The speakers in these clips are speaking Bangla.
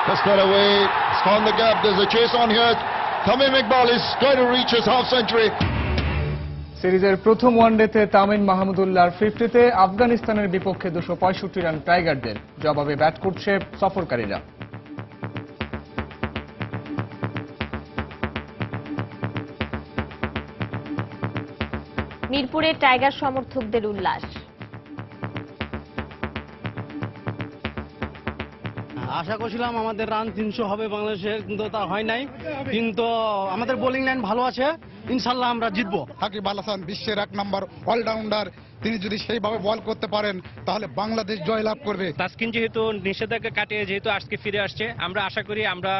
That's got away. It's found the gap. There's a chase on here. Tamim Iqbal is trying to reach his half century. সিরিজের প্রথম ওয়ানডেতে তামিম মাহমুদুল্লাহর 50-তে আফগানিস্তানের বিপক্ষে 265 রান টাইগারদের। জবাবে ব্যাট করছে সফরকারীরা। মিরপুরে টাইগার সমর্থকদের উল্লাস। আশা করছিলাম আমাদের রান 300 হবে বাংলাদেশের, কিন্তু তা হয় নাই। কিন্তু আমাদের বোলিং লাইন ভালো আছে, ইনশাল্লাহ আমরা জিতবো। সাকিব আল হাসান বিশ্বের 1 নম্বর অলরাউন্ডার, তিনি যদি সেইভাবে বল করতে পারেন তাহলে বাংলাদেশ জয়লাভ করবে। তাসকিন যেহেতু নিষেধাজ্ঞা কাটিয়ে যেহেতু আজকে ফিরে আসছে, আমরা আশা করি আমরা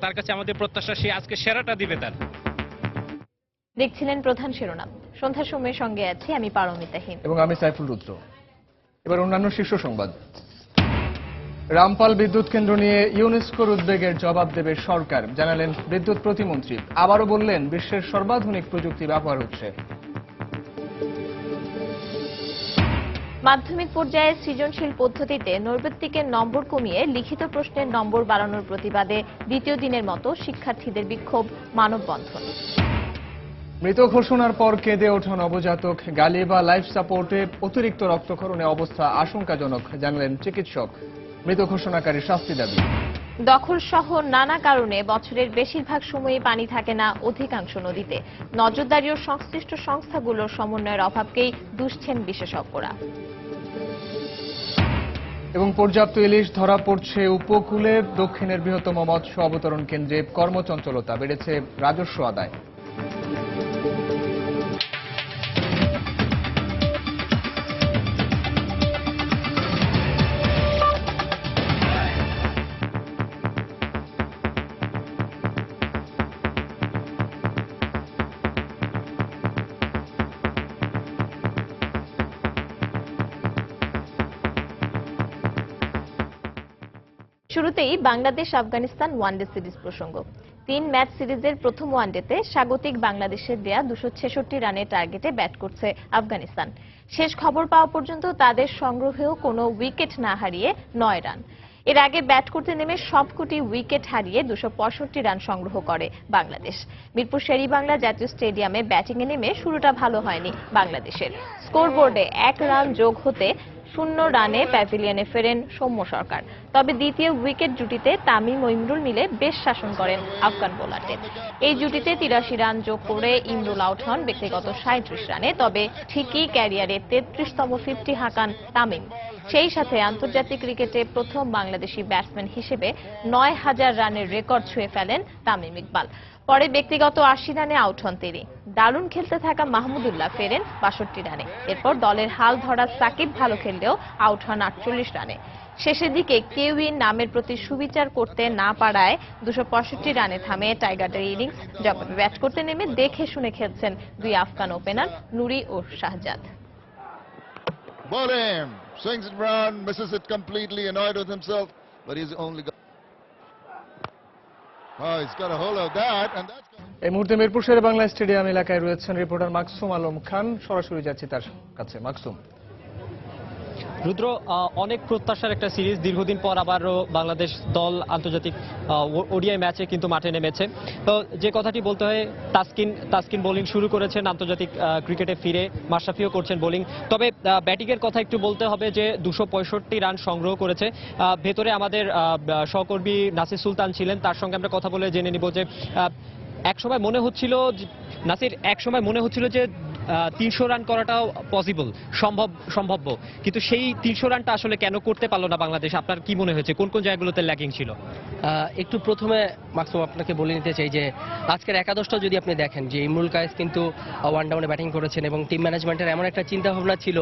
তার কাছে আমাদের প্রত্যাশা সে আজকে সেরাটা দিবে তার। দেখছিলেন প্রধান শিরোনাম। সন্ধ্যার সময়ের সঙ্গে আছি আমি পারমিতাহীন এবং আমি সাইফুল রুদ্র। এবার অন্যান্য শীর্ষ সংবাদ। রামপাল বিদ্যুৎ কেন্দ্র নিয়ে ইউনেস্কোর উদ্বেগের জবাব দেবে সরকার, জানালেন বিদ্যুৎ প্রতিমন্ত্রী। আবারও বললেন বিশ্বের সর্বাধুনিক প্রযুক্তি ব্যবহার হচ্ছে। মাধ্যমিক পর্যায়ে সৃজনশীল পদ্ধতিতে নৈর্ব্যক্তিকের নম্বর কমিয়ে লিখিত প্রশ্নের নম্বর বাড়ানোর প্রতিবাদে দ্বিতীয় দিনের মতো শিক্ষার্থীদের বিক্ষোভ, মানববন্ধন। মৃত ঘোষণার পর কেঁদে ওঠা নবজাতক, গালি বা লাইফ সাপোর্টে অতিরিক্ত রক্তক্ষরণে অবস্থা আশঙ্কাজনক, জানালেন চিকিৎসক। মৃত ঘোষণাকারী শাস্তি দাবি। দখল সহ নানা কারণে বছরের বেশিরভাগ সময়ে পানি থাকে না অধিকাংশ নদীতে। নজরদারি ও সংশ্লিষ্ট সংস্থাগুলোর সমন্বয়ের অভাবকেই দুষছেন বিশেষজ্ঞরা। এবং পর্যাপ্ত ইলিশ ধরা পড়ছে উপকূলে। দক্ষিণের বৃহত্তম মৎস্য অবতরণ কেন্দ্রে কর্মচঞ্চলতা, বেড়েছে রাজস্ব আদায়। শুরুতেই বাংলাদেশ আফগানিস্তান ওয়ানডে সিরিজ প্রসঙ্গ। 3 ম্যাচ সিরিজের প্রথম ওয়ানডেতে স্বাগতিক বাংলাদেশের দেয়া 266 রানের টার্গেটে ব্যাট করছে আফগানিস্তান। শেষ খবর পাওয়া পর্যন্ত তাদের সংগ্রহেও কোনো উইকেট না হারিয়ে 9 রান। এর আগে ব্যাট করতে নেমে সবকটি উইকেট হারিয়ে 265 রান সংগ্রহ করে বাংলাদেশ। মিরপুর শেরেবাংলা জাতীয় স্টেডিয়ামে ব্যাটিংয়ে নেমে শুরুটা ভালো হয়নি বাংলাদেশের। স্কোরবোর্ডে 1 রান যোগ হতে 0 রানে প্যাভিলিয়নে ফেরেন সৌম্য সরকার। তবে দ্বিতীয় উইকেট জুটিতে তামিম ও ইমরুল মিলে বেশ শাসন করেন আফগান বোলারদের। এই জুটিতে 83 রান যোগ করে ইমরুল আউট হন ব্যক্তিগত 37 রানে। তবে ঠিকই ক্যারিয়ারে 33তম 50 হাঁকান তামিম। সেই সাথে আন্তর্জাতিক ক্রিকেটে প্রথম বাংলাদেশি ব্যাটসম্যান হিসেবে 9000 রানের রেকর্ড ছুঁয়ে ফেলেন তামিম ইকবাল। পরে ব্যক্তিগত 80 রানে আউট হন তিনি। দারুণ খেলতে থাকা মাহমুদুল্লাহ ফেরেন 62 রানে। এরপর দলের হাল ধরা সাকিব ভালো খেললেও আউট হন 48 রানে। শেষের দিকে কেউই নামের প্রতি সুবিচার করতে না পারায় 265 রানে থামে টাইগারদের ইনিংস। জবাবে ব্যাট করতে নেমে দেখে শুনে খেলছেন দুই Afghan opener Nuri O Shahzad. Ball him. Swings it round, misses it completely, annoyed with himself, but he's only got... Oh, he's got a hold of that, and that's... এই মুহূর্তে মিরপুর শেরেবাংলা স্টেডিয়াম এলাকায় রয়েছেন রিপোর্টার মাকসুম আলম খান। সরাসরি যাচ্ছি তার কাছে। মাকসুম। রুদ্র, অনেক প্রত্যাশার একটা সিরিজ, দীর্ঘদিন পর আবারও বাংলাদেশ দল আন্তর্জাতিক ওডিআই ম্যাচে কিন্তু মাঠে নেমেছে। তো যে কথাটি বলতে হয়, তাসকিন বোলিং শুরু করেছেন আন্তর্জাতিক ক্রিকেটে ফিরে, মাশরাফিও করছেন বোলিং। তবে ব্যাটিংয়ের কথা একটু বলতে হবে যে 265 রান সংগ্রহ করেছে। ভেতরে আমাদের সহকর্মী নাসির সুলতান ছিলেন, তার সঙ্গে আমরা কথা বলে জেনে নিব যে একসময় মনে হচ্ছিল যে 300 রান করাটাও পসিবল, সম্ভব, কিন্তু সেই 300 রানটা আসলে কেন করতে পারলো না বাংলাদেশ? আপনার কি মনে হয়েছে কোন কোন জায়গাগুলোতে ল্যাকিং ছিল? একটু প্রথমে মাকসুম আপনাকে বলে নিতে চাই যে আজকের একাদশটা যদি আপনি দেখেন যে ইমরুল কায়েস কিন্তু ওয়ান ডাউনে ব্যাটিং করেছেন এবং টিম ম্যানেজমেন্টের এমন একটা চিন্তা ভাবনা ছিল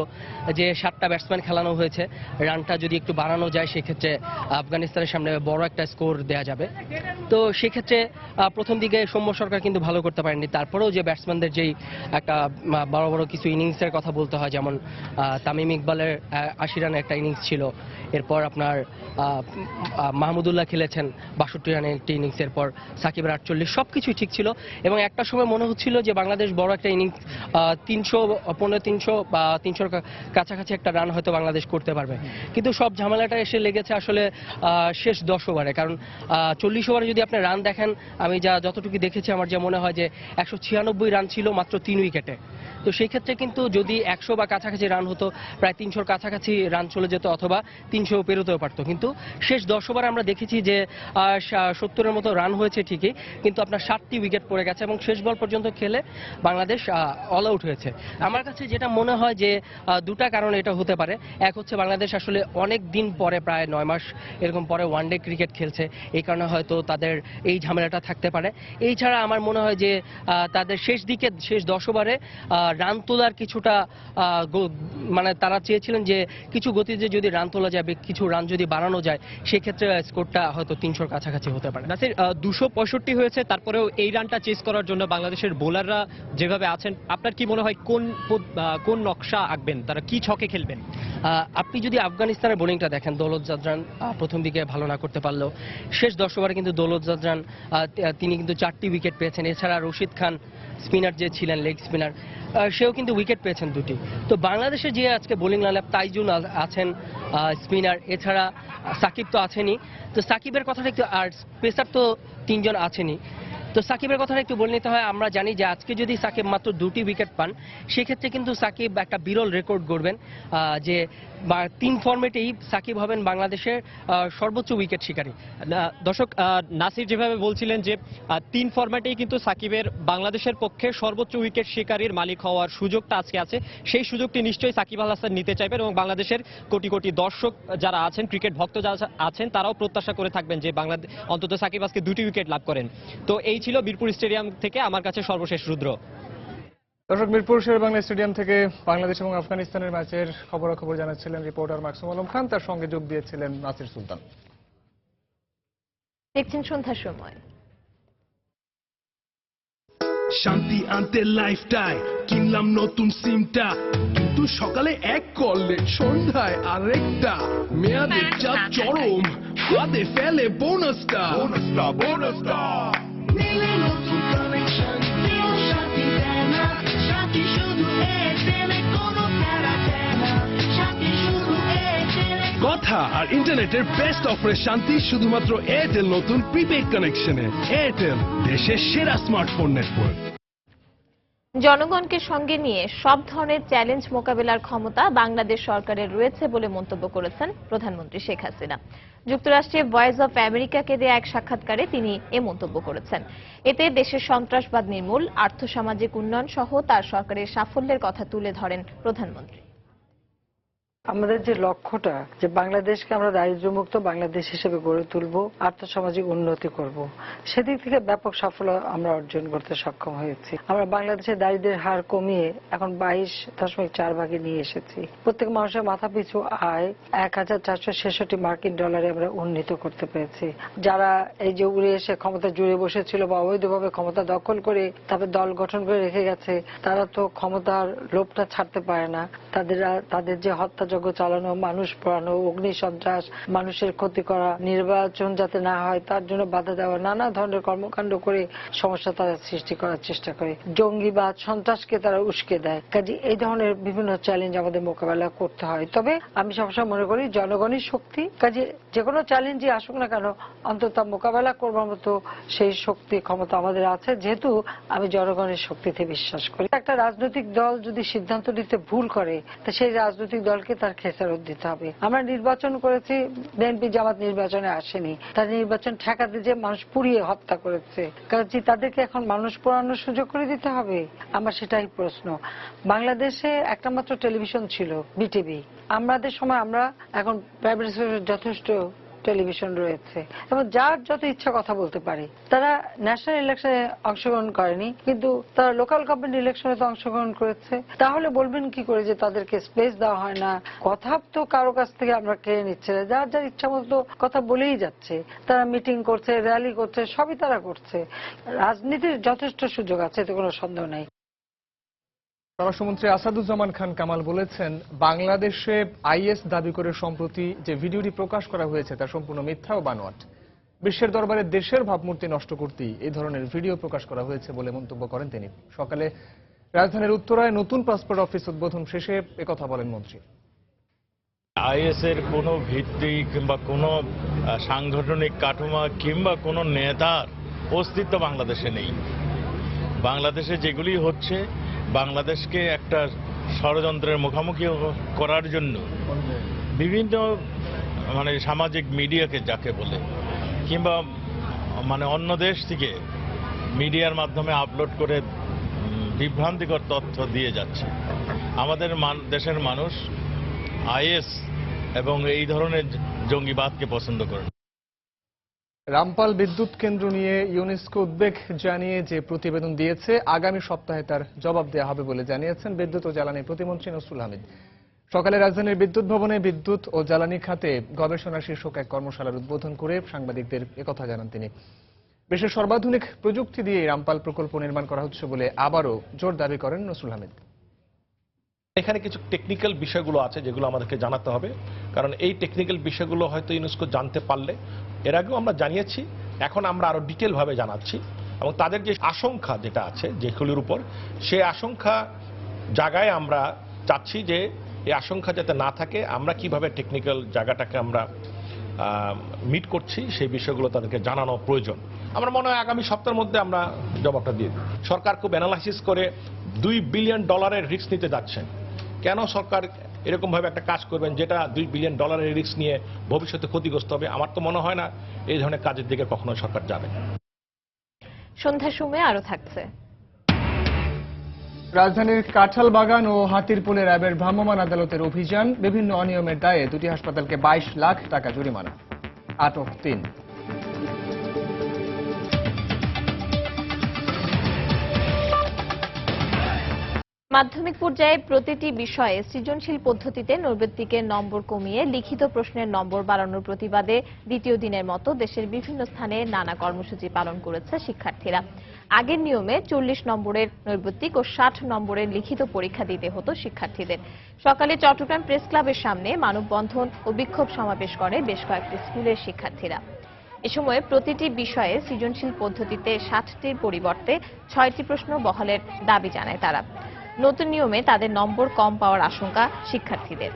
যে 7টা ব্যাটসম্যান খেলানো হয়েছে, রানটা যদি একটু বাড়ানো যায় সেক্ষেত্রে আফগানিস্তানের সামনে বড় একটা স্কোর দেওয়া যাবে। তো সেক্ষেত্রে প্রথম দিকে সৌম্য সরকার কিন্তু ভালো করতে পারেননি। তারপরেও যে ব্যাটসম্যানদের যেই একটা বড় বড় কিছু ইনিংসের কথা বলতে হয়, যেমন তামিম ইকবালের 80 রানের একটা ইনিংস ছিল, এরপর আপনার মাহমুদুল্লাহ খেলেছেন 62 রানের একটি ইনিংস, এরপর সাকিবের 48, সবকিছুই ঠিক ছিল এবং একটা সময় মনে হচ্ছিল যে বাংলাদেশ বড় একটা ইনিংস 300 বা 300 কাছাকাছি একটা রান হয়তো বাংলাদেশ করতে পারবে, কিন্তু সব ঝামেলাটা এসে লেগেছে আসলে শেষ 10 ওভারে। কারণ 40 ওভারে যদি আপনি রান দেখেন, আমি যতটুকু দেখেছি আমার যা মনে হয় যে 196 রান ছিল মাত্র 3 উইকেটে। তো সেই ক্ষেত্রে কিন্তু যদি 100 বা কাছাকাছি রান হতো, প্রায় 300 কাছাকাছি রান চলে যেত অথবা 300 পেরোতেও পারতো। কিন্তু শেষ 10 ওভারে আমরা দেখেছি যে 70-এর মতো রান হয়েছে ঠিকই, কিন্তু আপনার 7টি উইকেট পড়ে গেছে এবং শেষ বল পর্যন্ত খেলে বাংলাদেশ অল আউট হয়েছে। আমার কাছে যেটা মনে হয় যে দুটা কারণে এটা হতে পারে। এক হচ্ছে বাংলাদেশ আসলে অনেক দিন পরে, প্রায় 9 মাস এরকম পরে ওয়ানডে ক্রিকেট খেলছে, এই কারণে হয়তো তাদের এই ঝামেলাটা থাকতে পারে। এই ছাড়া আমার মনে হয় যে তাদের শেষ 10 ওভারে রান তোলার কিছুটা মানে তারা চেয়েছিলেন যে কিছু গতিতে যদি রান তোলা যায়, কিছু রান যদি বাড়ানো যায়, সেক্ষেত্রে স্কোরটা হয়তো 300-র কাছাকাছি হতে পারে। নাসির, 265 হয়েছে, তারপরেও এই রানটা চেস করার জন্য বাংলাদেশের বোলাররা যেভাবে আছেন, আপনার কি মনে হয় কোন নকশা আঁকবেন, তারা কি ছকে খেলবেন? আপনি যদি আফগানিস্তানের বোলিংটা দেখেন, দৌলত জাদরান প্রথম দিকে ভালো না করতে পারলেও শেষ 10 ওভারে কিন্তু দৌলত জাদরান তিনি কিন্তু 4টি উইকেট পেয়েছেন। এছাড়া রশিদ খান স্পিনার যে ছিলেন, লেগ স্পিনার, সেও কিন্তু উইকেট পেয়েছেন 2টি। তো বাংলাদেশের যে আজকে বোলিং লাইনআপ, তাইজুল আছেন স্পিনার, এছাড়া সাকিব তো আছেনই। তো সাকিবের কথাটা একটু, আর পেসার তো 3 জন আছেনই। তো সাকিবের কথাটা একটু বলে নিতে হয়। আমরা জানি যে আজকে যদি সাকিব মাত্র 2টি উইকেট পান, সেক্ষেত্রে কিন্তু সাকিব একটা বিরল রেকর্ড গড়বেন, যে 3 ফরম্যাটেই সাকিব হবেন বাংলাদেশের সর্বোচ্চ উইকেট শিকারী। দর্শক, নাসির যেভাবে বলছিলেন যে 3 ফরম্যাটেই কিন্তু সাকিবের বাংলাদেশের পক্ষে সর্বোচ্চ উইকেট শিকারীর মালিক হওয়ার সুযোগটা আজকে আছে, সেই সুযোগটি নিশ্চয়ই সাকিব আল হাসান নিতে চাইবেন এবং বাংলাদেশের কোটি কোটি দর্শক যারা আছেন, ক্রিকেট ভক্ত যারা আছেন, তারাও প্রত্যাশা করে থাকবেন যে বাংলাদেশ অন্তত সাকিব আজকে 2টি উইকেট লাভ করেন। তো এই ছিল বীরপুর স্টেডিয়াম থেকে আমার কাছে সর্বশেষ রুদ্র। দর্শক, মিরপুর শেরেবাংলা স্টেডিয়াম থেকে বাংলাদেশ এবং আফগানিস্তানের ম্যাচের খবরাখবর জানাচ্ছিলেন রিপোর্টার মাকসুম আলম খান, তার সঙ্গে যোগ দিয়েছিলেন নাসির সুলতান। দেখছেন সন্ধ্যার সময়। শান্তি আনতে লাইফটাই কিনলাম নতুন সিমটা, কিন্তু সকালে এক করলে সন্ধ্যায় আরেকটা, মেয়াদের চাপ চরম, হাতে ফেলে বোনাসটা। নিলে নতুন কানেকশন, নিও শান্তি দেয় না, শান্তি শুধু এয়ারটেলে, কোনো প্যারা দেয় না, শান্তি শুধু এয়ারটেলে। কথা আর ইন্টারনেটের বেস্ট অফারে শান্তি শুধুমাত্র এয়ারটেল নতুন প্রিপেড কানেকশনে। এয়ারটেল, দেশের সেরা স্মার্টফোন নেটওয়ার্ক। জনগণকে সঙ্গে নিয়ে সব ধরনের চ্যালেঞ্জ মোকাবেলার ক্ষমতা বাংলাদেশ সরকারের রয়েছে বলে মন্তব্য করেছেন প্রধানমন্ত্রী শেখ হাসিনা। যুক্তরাষ্ট্রে ভয়েস অফ আমেরিকাকে দেয়া এক সাক্ষাৎকারে তিনি এ মন্তব্য করেছেন। এতে দেশের সন্ত্রাসবাদ নির্মূল, আর্থসামাজিক উন্নয়ন সহ তার সরকারের সাফল্যের কথা তুলে ধরেন প্রধানমন্ত্রী। আমাদের যে লক্ষ্যটা, যে বাংলাদেশকে আমরা দারিদ্র্যমুক্ত বাংলাদেশ হিসেবে গড়ে তুলব, আর্থসামাজিক উন্নতি করব, সেদিক থেকে ব্যাপক সাফল্য আমরা অর্জন করতে সক্ষম হয়েছি। আমরা বাংলাদেশের দারিদ্র্যের হার কমিয়ে এখন 22.4 ভাগে নিয়ে এসেছি। প্রত্যেক মানুষের মাথাপিছু আয় 1466 মার্কিন ডলারে আমরা উন্নীত করতে পেরেছি। যারা এই যে উড়ে এসে ক্ষমতা জুড়ে বসেছিল বা অবৈধভাবে ক্ষমতা দখল করে তারপর দল গঠন করে রেখে গেছে, তারা তো ক্ষমতার লোভটা ছাড়তে পারে না। তাদের যে হত্যাযজ্ঞ চালানো, মানুষ পোড়ানো, অগ্নি সন্ত্রাস, মানুষের ক্ষতি করা, নির্বাচন যাতে না হয় তার জন্য বাধা দেওয়া, নানা ধরনের কর্মকাণ্ড করে সমস্যা তারা সৃষ্টি করার চেষ্টা করে, জঙ্গিবাদ, সন্ত্রাসকে তারা উস্কে দেয়। কাজে এই ধরনের বিভিন্ন চ্যালেঞ্জ আমাদের মোকাবেলা করতে হয়। তবে আমি সবসময় মনে করি জনগণের শক্তি, কাজে যে কোনো চ্যালেঞ্জই আসুক না কেন অন্তত মোকাবেলা করবার মতো সেই শক্তি ক্ষমতা আমাদের আছে, যেহেতু আমি জনগণের শক্তিতে বিশ্বাস করি। একটা রাজনৈতিক দল যদি সিদ্ধান্ত নিতে ভুল করে, তা সেই রাজনৈতিক দলকে তার খেসারত দিতে হবে। আমরা নির্বাচন করেছি, বিএনপি জামাত নির্বাচনে আসেনি, তার নির্বাচন ঠেকাতে যে মানুষ পুড়িয়ে হত্যা করেছে, কাজে তাদেরকে এখন মানুষ পোড়ানোর সুযোগ করে দিতে হবে? আমার সেটাই প্রশ্ন। বাংলাদেশে একটা মাত্র টেলিভিশন ছিল, বিটিভি। আমাদের সময় আমরা এখন প্রাইভেট যথেষ্ট টেলিভিশন রয়েছে এবং যার যত ইচ্ছা কথা বলতে পারে। তারা ন্যাশনাল ইলেকশনে অংশগ্রহণ করেনি, কিন্তু তারা লোকাল গভর্নমেন্ট ইলেকশনে তো অংশগ্রহণ করেছে। তাহলে বলবেন কি করে যে তাদেরকে স্পেস দেওয়া হয় না? কথা তো কারো কাছ থেকে আমরা কেড়ে নিচ্ছে না, যার যার ইচ্ছা মতো কথা বলেই যাচ্ছে। তারা মিটিং করছে, র্যালি করছে, সবই তারা করছে। রাজনীতির যথেষ্ট সুযোগ আছে, এতে কোনো সন্দেহ নাই। পররাষ্ট্রমন্ত্রী আসাদুজ্জামান খান কামাল বলেছেন, বাংলাদেশে আইএস দাবি করে সম্প্রতি যে ভিডিওটি প্রকাশ করা হয়েছে তা সম্পূর্ণ মিথ্যা ও বানোয়াট। বিশ্বের দরবারে দেশের ভাবমূর্তি নষ্ট করতেই এই ধরনের ভিডিও প্রকাশ করা হয়েছে বলে মন্তব্য করেন তিনি। সকালে রাজধানীর উত্তরায় নতুন পাসপোর্ট অফিস উদ্বোধন শেষে একথা বলেন মন্ত্রী। আইএস এর কোনো ভিত্তি কিংবা কোনো সাংগঠনিক কাঠামো কিংবা কোনো নেতার অস্তিত্ব বাংলাদেশে নেই। বাংলাদেশে যেগুলি হচ্ছে, বাংলাদেশকে একটা ষড়যন্ত্রের মুখোমুখি করার জন্য বিভিন্ন সামাজিক মিডিয়াকে যাকে বলে কিংবা অন্য দেশ থেকে মিডিয়ার মাধ্যমে আপলোড করে বিভ্রান্তিকর তথ্য দিয়ে যাচ্ছে। আমাদের দেশের মানুষ আইএস এবং এই ধরনের জঙ্গিবাদকে পছন্দ করে। রামপাল বিদ্যুৎ কেন্দ্র নিয়ে ইউনেস্কো উদ্বেগ জানিয়ে যে প্রতিবেদন দিয়েছে, আগামী সপ্তাহে তার জবাব দেওয়া হবে বলে জানিয়েছেন বিদ্যুৎ ও জ্বালানি প্রতিমন্ত্রী নসরুল হামিদ। সকালে রাজধানীর বিদ্যুৎ ভবনে বিদ্যুৎ ও জ্বালানি খাতে গবেষণা শীর্ষক এক কর্মশালার উদ্বোধন করে সাংবাদিকদের একথা জানান তিনি। দেশের সর্বাধুনিক প্রযুক্তি দিয়ে রামপাল প্রকল্প নির্মাণ করা হচ্ছে বলে আবারও জোর দাবি করেন নসরুল হামিদ। এখানে কিছু টেকনিক্যাল বিষয়গুলো আছে যেগুলো আমাদেরকে জানাতে হবে, কারণ এই টেকনিক্যাল বিষয়গুলো হয়তো ইউনেস্কো জানতে পারলে, এর আগেও আমরা জানিয়েছি, এখন আমরা আরো ডিটেল ভাবে জানাচ্ছি এবং তাদের যে আশঙ্কা যেটা আছে যেগুলির উপর, সেই আশঙ্কা জায়গায় আমরা চাচ্ছি যে এই আশঙ্কা যাতে না থাকে, আমরা কিভাবে টেকনিক্যাল জায়গাটাকে আমরা মিট করছি সেই বিষয়গুলো তাদেরকে জানানো প্রয়োজন। আমার মনে হয় আগামী সপ্তাহের মধ্যে আমরা জবাবটা দিয়ে দিই। সরকার খুব অ্যানালাইসিস করে $2 বিলিয়ন রিস্ক নিতে যাচ্ছেন। কেন সরকার এরকম ভাবে একটা কাজ করবেন যেটা $2 বিলিয়ন রিস্ক নিয়ে ভবিষ্যতে ক্ষতিগ্রস্ত হবে? আমার তো মনে হয় না এই ধরনের কাজের দিকে কখনো সরকার যাবে। সন্ধ্যার সময় আরো থাকছে। রাজধানীর কাঁঠাল বাগান ও হাতিরপুলে র্যাবের ভ্রাম্যমাণ আদালতের অভিযান, বিভিন্ন অনিয়মের দায়ে দুটি হাসপাতালকে 22 লাখ টাকা জরিমানা, আটক 3। মাধ্যমিক পর্যায়ে প্রতিটি বিষয়ে সৃজনশীল পদ্ধতিতে নৈর্ব্যক্তিকের নম্বর কমিয়ে লিখিত প্রশ্নের নম্বর বাড়ানোর প্রতিবাদে দ্বিতীয় দিনের মতো দেশের বিভিন্ন স্থানে নানা কর্মসূচি পালন করেছে শিক্ষার্থীরা। আগের নিয়মে 40 নম্বরের নৈর্ব্যক্তিক ও 60 নম্বরের লিখিত পরীক্ষা দিতে হতো শিক্ষার্থীদের। সকালে চট্টগ্রাম প্রেস ক্লাবের সামনে মানববন্ধন ও বিক্ষোভ সমাবেশ করে বেশ কয়েকটি স্কুলের শিক্ষার্থীরা। এ সময় প্রতিটি বিষয়ে সৃজনশীল পদ্ধতিতে 60টির পরিবর্তে 6টি প্রশ্ন বহালের দাবি জানায় তারা। নতুন নিয়মে তাদের নম্বর কম পাওয়ার আশঙ্কা শিক্ষার্থীদের।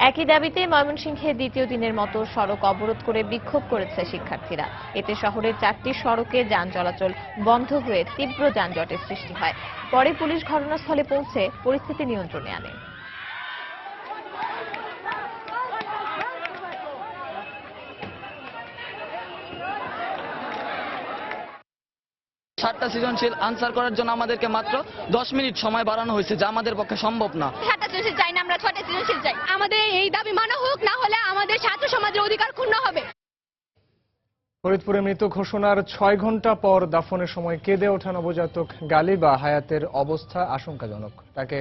একই দাবিতে ময়মনসিংহে দ্বিতীয় দিনের মতো সড়ক অবরোধ করে বিক্ষোভ করেছে শিক্ষার্থীরা। এতে শহরের 4টি সড়কে যান চলাচল বন্ধ হয়ে তীব্র যানজটের সৃষ্টি হয়। পরে পুলিশ ঘটনাস্থলে পৌঁছে পরিস্থিতি নিয়ন্ত্রণে আনে। ষাটটা সৃজনশীল আনসার করার জন্য আমাদেরকে মাত্র 10 মিনিট সময় বাড়ানো হয়েছে, যা আমাদের পক্ষে সম্ভব না। 7টা সৃজনশীল চাই না, আমরা 6টা সৃজনশীল চাই। আমাদের এই দাবি মানা হোক, না হলে আমাদের ছাত্র সমাজের অধিকার ক্ষুণ্ণ হবে। ফরিদপুরে মৃত ঘোষণার 6 ঘন্টা পর দাফনের সময় কেঁদে ওঠা নবজাতক গালিবা হায়াতের অবস্থা আশঙ্কাজনক। তাকে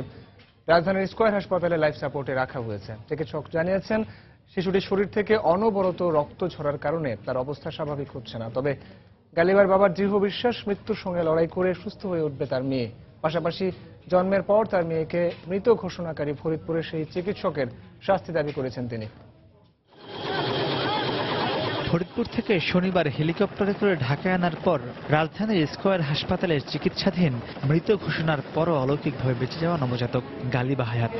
রাজধানীর স্কয়ার হাসপাতালে লাইফ সাপোর্টে রাখা হয়েছে। চিকিৎসক জানিয়েছেন, শিশুটির শরীর থেকে অনবরত রক্ত ঝরার কারণে তার অবস্থা স্বাভাবিক হচ্ছে না। তবে গালিবার বাবার দৃঢ় বিশ্বাস, মৃত্যুর সঙ্গে লড়াই করে সুস্থ হয়ে উঠবে তার মেয়ে। পাশাপাশি জন্মের পর তার মেয়েকে মৃত ঘোষণাকারী ফরিদপুরের সেই চিকিৎসকের শাস্তি দাবি করেছেন তিনি। ফরিদপুর থেকে শনিবার হেলিকপ্টারে করে ঢাকায় আনার পর রাজধানীর স্কয়ার হাসপাতালে চিকিৎসাধীন মৃত ঘোষণার পরও অলৌকিকভাবে বেঁচে যাওয়া নবজাতক গালিবা হায়াত।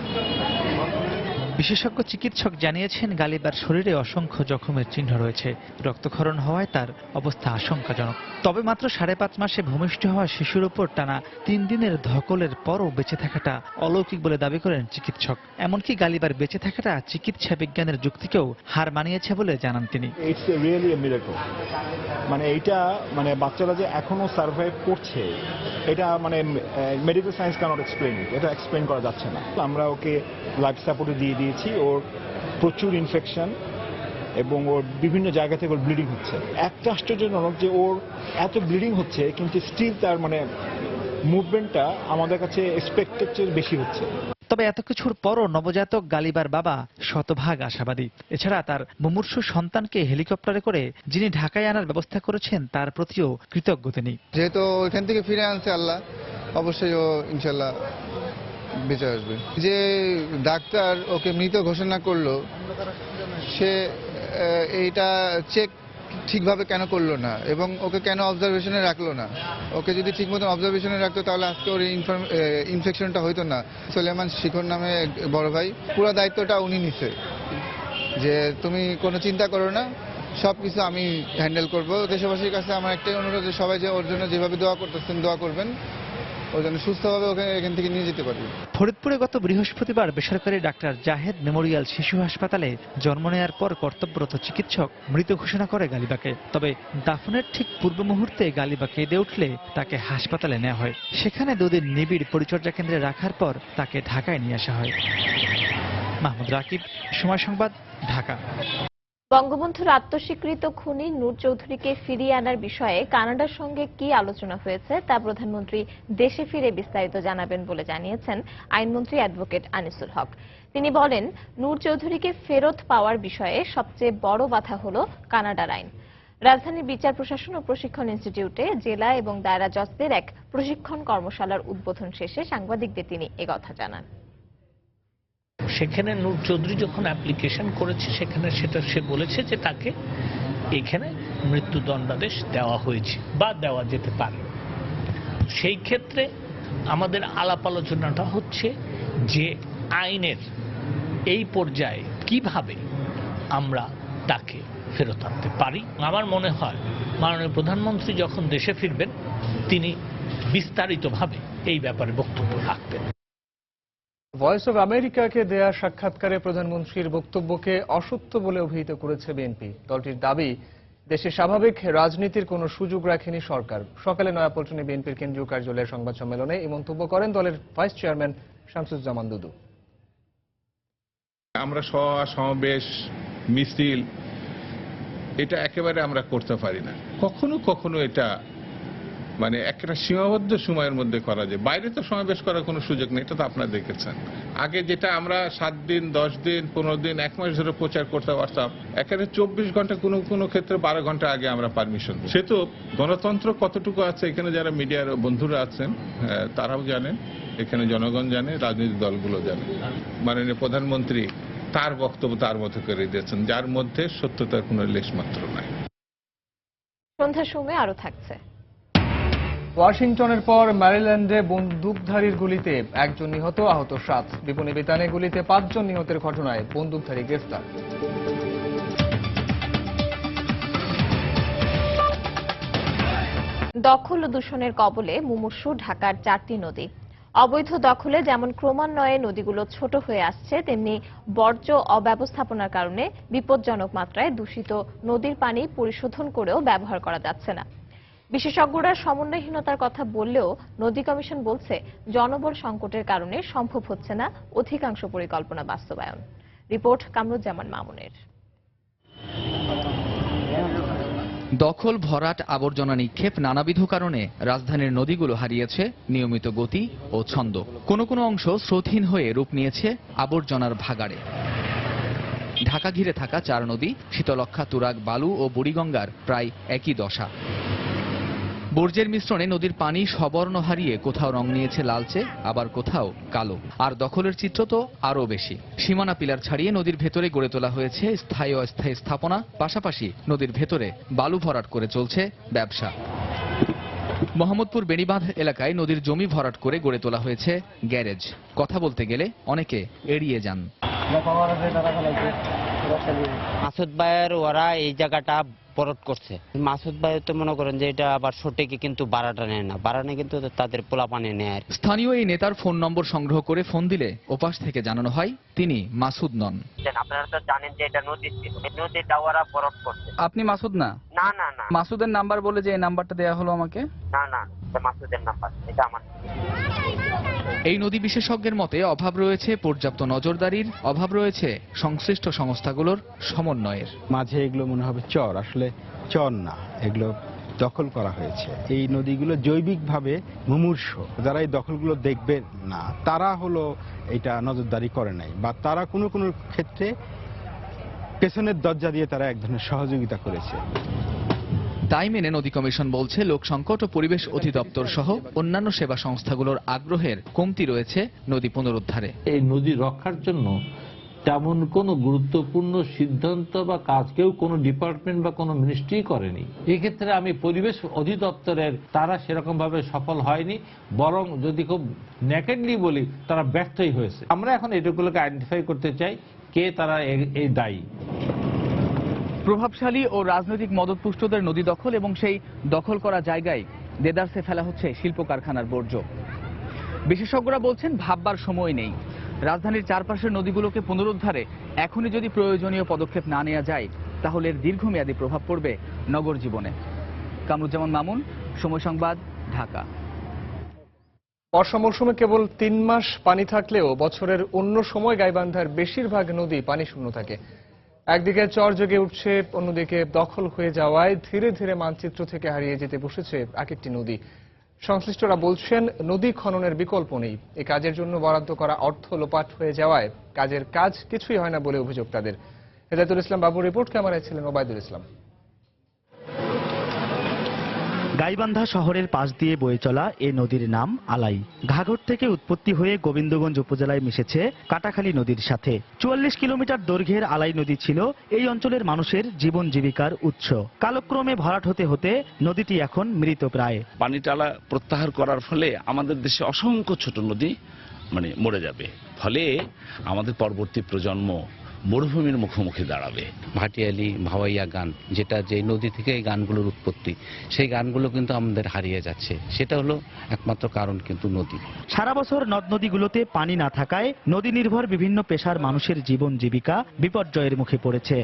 বিশেষজ্ঞ চিকিৎসক জানিয়েছেন, গালিবার শরীরে অসংখ্য জখমের চিহ্ন রয়েছে। রক্তক্ষরণ হওয়ায় তার অবস্থা আশঙ্কাজনক। তবে মাত্র 5.5 মাসে ভূমিষ্ঠ হওয়া শিশুর উপর টানা 3 দিনের ধকলের পরও বেঁচে থাকাটা অলৌকিক বলে দাবি করেন চিকিৎসক। এমনকি গালিবার বেঁচে থাকাটা চিকিৎসা বিজ্ঞানের যুক্তিকেও হার মানিয়েছে বলে জানান তিনি। It's really a miracle. এইটা বাচ্চারা যে এখনো সার্ভাইভ করছে, এটা medical science can't explain it. এটা এক্সপ্লেইন করা যাচ্ছে না। আমরা ওকে লাইফ সাপোর্টে দিয়ে দিয়েছি। ওর প্রচুর ইনফেকশন এবং ওর বিভিন্ন জায়গা থেকে ওর ব্লিডিং হচ্ছে। একটা আশ্চর্যজনক যে ওর এত ব্লিডিং হচ্ছে কিন্তু স্টিল তার মুভমেন্টটা আমাদের কাছে এক্সপেক্টেড চেয়ে বেশি হচ্ছে। তবে এত কিছুর পরও নবজাতক গালিবার বাবা শতভাগ আশাবাদী। এছাড়া তার মুমূর্ষু সন্তানকে হেলিকপ্টারে করে যিনি ঢাকায় আনার ব্যবস্থা করেছেন তার প্রতিও কৃতজ্ঞ তিনি। যেহেতু ওইখান থেকে ফিরে আনছে আল্লাহ, অবশ্যই ও ইনশাল্লাহ বেঁচে আসবে। যে ডাক্তার ওকে মৃত ঘোষণা করলো, সে এইটা চেক ঠিকভাবে কেন করলো না এবং ওকে কেন অবজারভেশনে রাখলো না? ওকে যদি ঠিক মতো অবজারভেশনে রাখতো তাহলে আজকে ওর ইনফেকশনটা হইতো না। সুলেমান শিখর নামে বড় ভাই, পুরো দায়িত্বটা উনি নিছে যে তুমি কোনো চিন্তা করো না, সবকিছু আমি হ্যান্ডেল করব। দেশবাসীর কাছে আমার একটাই অনুরোধ যে সবাই যে ওর জন্য যেভাবে দোয়া করতেছেন দোয়া করবেন, ওর জন্য সুস্থভাবে ওকে এখান থেকে নিয়ে যেতে পারবে। ফরিদপুরে গত বৃহস্পতিবার বেসরকারি ডাক্তার জাহেদ মেমোরিয়াল শিশু হাসপাতালে জন্ম নেয়ার পর কর্তব্যরত চিকিৎসক মৃত ঘোষণা করে গালিবাকে। তবে দাফনের ঠিক পূর্ব মুহূর্তে গালিবা কেঁদে উঠলে তাকে হাসপাতালে নেওয়া হয়। সেখানে 2 দিন নিবিড় পরিচর্যা কেন্দ্রে রাখার পর তাকে ঢাকায় নিয়ে আসা হয়। মাহমুদ রাকিব, সময় সংবাদ, ঢাকা। বঙ্গবন্ধুর আত্মস্বীকৃত খুনি নূর চৌধুরীকে ফিরিয়ে আনার বিষয়ে কানাডার সঙ্গে কি আলোচনা হয়েছে তা প্রধানমন্ত্রী দেশে ফিরে বিস্তারিত জানাবেন বলে জানিয়েছেন আইনমন্ত্রী অ্যাডভোকেট আনিসুল হক। তিনি বলেন, নূর চৌধুরীকে ফেরত পাওয়ার বিষয়ে সবচেয়ে বড় বাধা হল কানাডার আইন। রাজধানীর বিচার প্রশাসন ও প্রশিক্ষণ ইনস্টিটিউটে জেলা এবং দায়রা জজদের এক প্রশিক্ষণ কর্মশালার উদ্বোধন শেষে সাংবাদিকদের তিনি একথা জানান। সেখানে নূর চৌধুরী যখন অ্যাপ্লিকেশন করেছে সেখানে সে বলেছে যে তাকে এখানে মৃত্যুদণ্ডাদেশ দেওয়া হয়েছে বা দেওয়া যেতে পারে। সেই ক্ষেত্রে আমাদের আলাপ আলোচনাটা হচ্ছে যে আইনের এই পর্যায়ে কিভাবে আমরা তাকে ফেরত আনতে পারি। আমার মনে হয় মাননীয় প্রধানমন্ত্রী যখন দেশে ফিরবেন তিনি বিস্তারিতভাবে এই ব্যাপারে বক্তব্য রাখবেন। ভয়েস অব আমেরিকাকে দেয়া সাক্ষাৎকারে প্রধানমন্ত্রীর বক্তব্যকে অসত্য বলে অভিহিত করেছে বিএনপি। দলটির দাবি, দেশে স্বাভাবিক রাজনীতির কোনো সুযোগ রাখেনি সরকার। সকালে নয়াপল্টনে বিএনপির কেন্দ্রীয় কার্যালয়ের সংবাদ সম্মেলনে এই মন্তব্য করেন দলের ভাইস চেয়ারম্যান শামসুজ্জামান দুদু। আমরা সমাবেশ, মিছিল এটা একেবারে আমরা করতে পারি না। কখনো কখনো এটা মানে একটা সীমাবদ্ধ সময়ের মধ্যে করা যায়। বাইরে তো সমাবেশ করার কোনো সুযোগ নেই, এটা তো আপনারা দেখেছেন। আগে যেটা আমরা 7 দিন, 10 দিন, 15 দিন, 1 মাস ধরে প্রচার করতে পারতাম, এখানে 24 ঘন্টা, কোনো ক্ষেত্রে 12 ঘন্টা আগে আমরা পারমিশন দিই। সে তো গণতন্ত্র কতটুকু আছে এখানে যারা মিডিয়ার বন্ধুরা আছেন তারাও জানেন, এখানে জনগণ জানে, রাজনৈতিক দলগুলো জানে। মাননীয় প্রধানমন্ত্রী তার বক্তব্য তার মতো করে দিয়েছেন, যার মধ্যে সত্যতার কোনো লেশ মাত্র নাই। সন্ধ্যার সময় আরো থাকছে। ওয়াশিংটনের পর ম্যারিল্যান্ডে বন্দুকধারীর গুলিতে 1 জন নিহত, আহত 7। বিপণিবিতানে গুলিতে 5 জন নিহতের ঘটনায় বন্দুকধারী গ্রেফতার। দখল ও দূষণের কবলে মুমূর্ষু ঢাকার 4টি নদী। অবৈধ দখলে যেমন ক্রমান্বয়ে নদীগুলো ছোট হয়ে আসছে, তেমনি বর্জ্য অব্যবস্থাপনার কারণে বিপজ্জনক মাত্রায় দূষিত নদীর পানি পরিশোধন করেও ব্যবহার করা যাচ্ছে না। বিশেষজ্ঞরা সমন্বয়হীনতার কথা বললেও নদী কমিশন বলছে জনবল সংকটের কারণে সম্ভব হচ্ছে না অধিকাংশ পরিকল্পনা বাস্তবায়ন। রিপোর্ট কামরুজ্জামান মামুনের। দখল, ভরাট, আবর্জনা নিক্ষেপ নানাবিধ কারণে রাজধানীর নদীগুলো হারিয়েছে নিয়মিত গতি ও ছন্দ। কোনো কোনো অংশ স্রোতহীন হয়ে রূপ নিয়েছে আবর্জনার ভাগাড়ে। ঢাকা ঘিরে থাকা 4 নদী শীতলক্ষা, তুরাগ, বালু ও বুড়িগঙ্গার প্রায় একই দশা। বর্জ্যের মিশ্রণে নদীর পানি সবর্ণ হারিয়ে কোথাও রং নিয়েছে লালচে, আবার কোথাও কালো। আর দখলের চিত্র তো আরও বেশি। সীমানা পিলার ছাড়িয়ে নদীর ভেতরে গড়ে তোলা হয়েছে স্থায়ী ও অস্থায়ী স্থাপনা, পাশাপাশি নদীর ভেতরে বালু ভরাট করে চলছে ব্যবসা। মোহাম্মদপুর বেণীবাঁধ এলাকায় নদীর জমি ভরাট করে গড়ে তোলা হয়েছে গ্যারেজ। কথা বলতে গেলে অনেকে এড়িয়ে যান। মাসুদ ভাইয়ের ওরা এই জায়গাটা ভরাট করছে। মাসুদ ভাই তো মনে করেন যে এটা আবার সঠিকই, কিন্তু ভাড়াটা নেয় না, ভাড়া নেয় কিন্তু তাদের পোলা পানি নেয়। স্থানীয় এই নেতার ফোন নম্বর সংগ্রহ করে ফোন দিলে ওপাশ থেকে জানানো হয় তিনি মাসুদ নন। আপনারা তো জানেন যে এটা নদী ছিল, নদীটা ওরা ভরাট করছে। আপনি মাসুদ না? না না না, মাসুদের নাম্বার বলে যে এই নাম্বারটা দেয়া হলো আমাকে। না না, এটা মাসুদের নাম্বার, এটা আমার। এই নদী বিশেষজ্ঞের মতে অভাব রয়েছে পর্যাপ্ত নজরদারির, অভাব রয়েছে সংশ্লিষ্ট সংস্থাগুলোর সমন্বয়ের। মাঝে এগুলো মনে হবে চর, আসলে চর না, এগুলো দখল করা হয়েছে। এই নদীগুলো জৈবিকভাবে মুমূর্ষ, যারা এই দখলগুলো দেখবে না তারা হলো এটা নজরদারি করে নাই, বা তারা কোনো কোনো ক্ষেত্রে পেছনের দরজা দিয়ে তারা এক ধরনের সহযোগিতা করেছে। তাই মেনে নদী কমিশন বলছে, লোক সংকট ও পরিবেশ অধিদপ্তর সহ অন্যান্য সেবা সংস্থাগুলোর আগ্রহের কমতি রয়েছে নদী পুনরুদ্ধারে। এই নদী রক্ষার জন্য তেমন কোনো গুরুত্বপূর্ণ সিদ্ধান্ত বা কাজ কেউ কোনো ডিপার্টমেন্ট বা কোনো মিনিস্ট্রি করেনি। এক্ষেত্রে আমি পরিবেশ অধিদপ্তরের তারা সেরকম ভাবে সফল হয়নি, বরং যদি খুব নেকেডলি বলি তারা ব্যর্থই হয়েছে। আমরা এখন এটাগুলোকে আইডেন্টিফাই করতে চাই কে তারা এই দায়ী। প্রভাবশালী ও রাজনৈতিক মদতপুষ্টদের নদী দখল এবং সেই দখল করা জায়গায় দেদারসে ফেলা হচ্ছে শিল্প কারখানার বর্জ্য। বিশেষজ্ঞরা বলছেন ভাববার সময় নেই। রাজধানীর চারপাশের নদীগুলোকে পুনরুদ্ধারে এখনই যদি প্রয়োজনীয় পদক্ষেপ না নেওয়া যায় তাহলে এর দীর্ঘমেয়াদী প্রভাব পড়বে নগর জীবনে। কামরুজ্জামান মামুন, সময় সংবাদ, ঢাকা। বর্ষা মৌসুমে কেবল 3 মাস পানি থাকলেও বছরের অন্য সময় গাইবান্ধার বেশিরভাগ নদী পানি শূন্য থাকে। একদিকে চর জেগে উঠছে, অন্যদিকে দখল হয়ে যাওয়ায় ধীরে ধীরে মানচিত্র থেকে হারিয়ে যেতে বসেছে এক একটি নদী। সংশ্লিষ্টরা বলছেন, নদী খননের বিকল্প নেই। এই কাজের জন্য বরাদ্দ করা অর্থ লোপাট হয়ে যাওয়ায় কাজের কাজ কিছুই হয় না বলে অভিযোগ তাদের। হেদায়েতুল ইসলাম বাবুর রিপোর্ট, ক্যামেরায় ছিলেন ওবায়দুল ইসলাম। গাইবান্ধা শহরের পাশ দিয়ে বয়ে চলা এ নদীর নাম আলাই। ঘাঘর থেকে উৎপত্তি হয়ে গোবিন্দগঞ্জ উপজেলায় মিশেছে কাটাখালী নদীর সাথে। 44 কিলোমিটার দৈর্ঘ্যের আলাই নদী ছিল এই অঞ্চলের মানুষের জীবন জীবিকার উৎস। কালক্রমে ভরাট হতে হতে নদীটি এখন মৃতপ্রায়। পানি টালা প্রত্যাহার করার ফলে আমাদের দেশে অসংখ্য ছোট নদী মরে যাবে, ফলে আমাদের পরবর্তী প্রজন্ম মরুভূমির মুখোমুখি দাঁড়াবে। ভাটিয়ালি, ভাওয়াইয়া গান, যেটা যে নদী থেকে এই গানগুলোর উৎপত্তি, সেই গানগুলো কিন্তু আমাদের হারিয়ে যাচ্ছে। সেটা হলো একমাত্র কারণ কিন্তু নদী। সারা বছর নদ নদীগুলোতে পানি না থাকায় নদী নির্ভর বিভিন্ন পেশার মানুষের জীবন জীবিকা বিপর্যয়ের মুখে পড়েছে।